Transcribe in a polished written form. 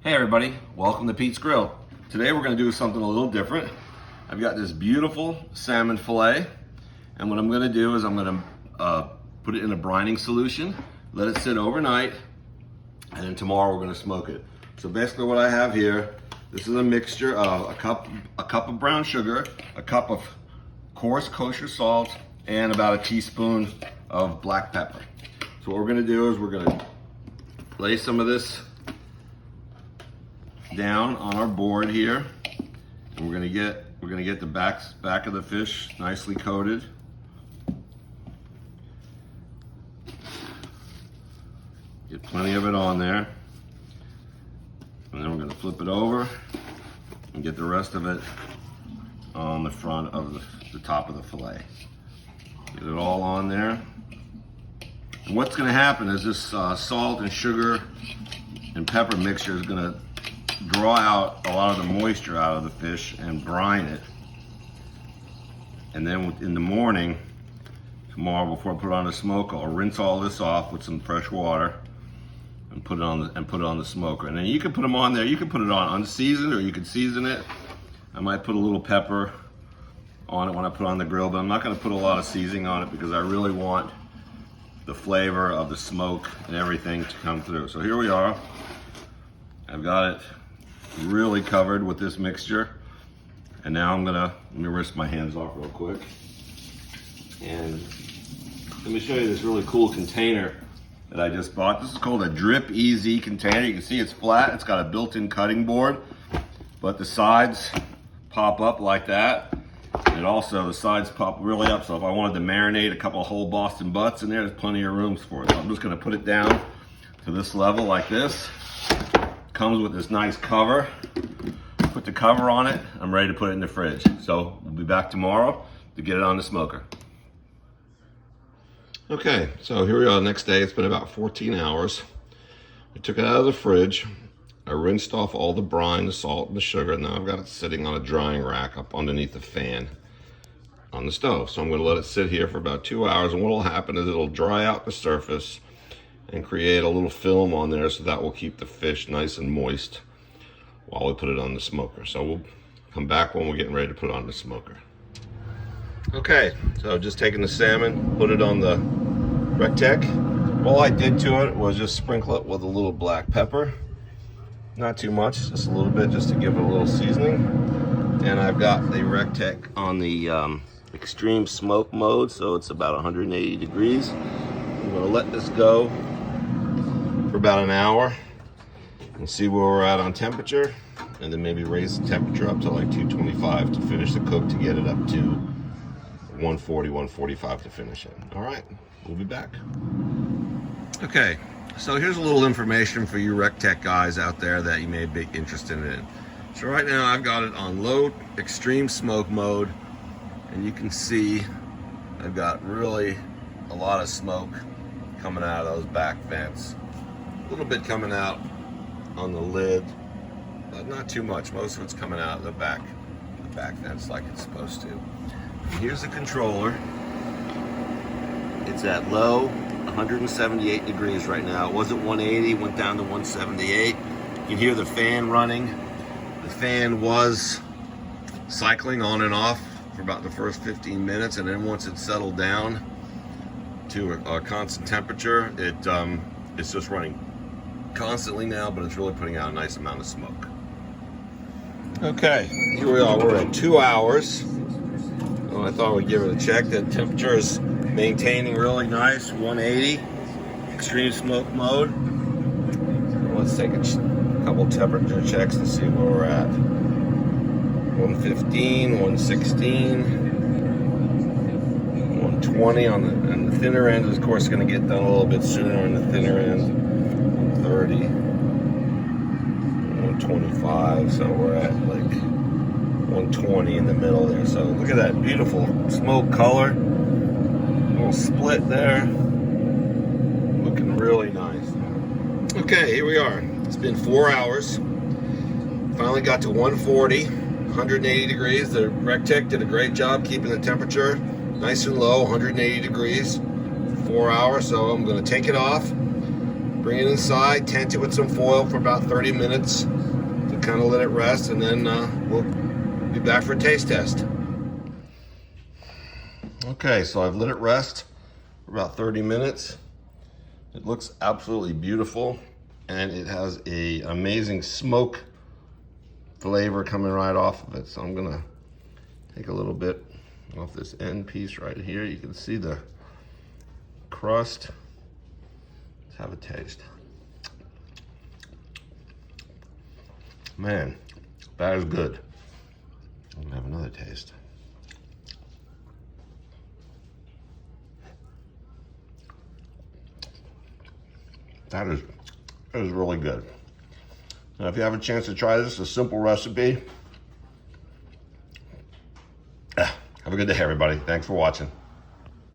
Hey everybody, welcome to Pete's Grill. Today we're going to do something a little different. I've got this beautiful salmon fillet, and what I'm going to do is I'm going to put it in a brining solution, let it sit overnight, and then tomorrow we're going to smoke it. So basically what I have here, this is a mixture of a cup of brown sugar, a cup of coarse kosher salt, and about a teaspoon of black pepper. So what we're going to do is we're going to lay some of this down on our board here, and we're gonna get the back of the fish nicely coated. Get plenty of it on there, and then we're gonna flip it over and get the rest of it on the front of the top of the fillet. Get it all on there. And what's gonna happen is this salt and sugar and pepper mixture is gonna draw out a lot of the moisture out of the fish and brine it. And then in the morning, tomorrow before I put it on the smoker, I'll rinse all this off with some fresh water and put it on the smoker. And then you can put them on there. You can put it on unseasoned, or you can season it. I might put a little pepper on it when I put it on the grill, but I'm not going to put a lot of seasoning on it because I really want the flavor of the smoke and everything to come through. So here we are. I've got it really covered with this mixture, and now let me rinse my hands off real quick, and let me show you this really cool container that I just bought. This is called a Drip Easy container. You can see it's flat, it's got a built-in cutting board, but the sides pop up like that, and also the sides pop really up, so if I wanted to marinate a couple of whole Boston butts in there, there's plenty of rooms for it. So I'm just going to put it down to this level like this. Comes with this nice cover. Put the cover on it. I'm ready to put it in the fridge. So we'll be back tomorrow to get it on the smoker. Okay, so here we are. Next day. It's been about 14 hours. I took it out of the fridge. I rinsed off all the brine, the salt, and the sugar. And now I've got it sitting on a drying rack up underneath the fan on the stove. So I'm going to let it sit here for about 2 hours. And what will happen is it'll dry out the surface and create a little film on there, so that will keep the fish nice and moist while we put it on the smoker. So we'll come back when we're getting ready to put it on the smoker. Okay, so just taking the salmon, put it on the Rectech. All I did to it was just sprinkle it with a little black pepper. Not too much, just a little bit, just to give it a little seasoning. And I've got the Rectech on the extreme smoke mode, so it's about 180 degrees. I'm gonna let this go for about an hour and see where we're at on temperature, and then maybe raise the temperature up to like 225 to finish the cook, to get it up to 140, 145 to finish it. All right, we'll be back. Okay, so here's a little information for you Rectech guys out there that you may be interested in. So right now I've got it on low extreme smoke mode, and you can see I've got really a lot of smoke coming out of those back vents. A little bit coming out on the lid, but not too much. Most of it's coming out of the back vents like it's supposed to. And here's the controller. It's at low 178 degrees right now. It was at 180, went down to 178. You can hear the fan running. The fan was cycling on and off for about the first 15 minutes, and then once it settled down to a constant temperature, it's just running constantly now, but it's really putting out a nice amount of smoke. Okay, here we are. We're at 2 hours. Oh, I thought we'd give it a check. The temperature is maintaining really nice, 180, extreme smoke mode. So let's take a couple temperature checks to see where we're at. 115, 116. 120 on the thinner end is of course going to get done a little bit sooner on the thinner end. 130, 125, so we're at like 120 in the middle there. So look at that beautiful smoke color, little split there, looking really nice. Okay, here we are. It's been 4 hours. Finally got to 140, 180 degrees. The Rectech did a great job keeping the temperature nice and low, 180 degrees, 4 hours. So I'm going to take it off, Bring it inside, tent it with some foil for about 30 minutes to kind of let it rest, and then we'll be back for a taste test. Okay, so I've let it rest for about 30 minutes. It looks absolutely beautiful, and it has an amazing smoke flavor coming right off of it. So I'm gonna take a little bit off this end piece right here. You can see the crust. Let's have a taste. Man, that is good. I'm gonna have another taste. That is really good. Now, if you have a chance to try this, it's a simple recipe. Have a good day, everybody. Thanks for watching.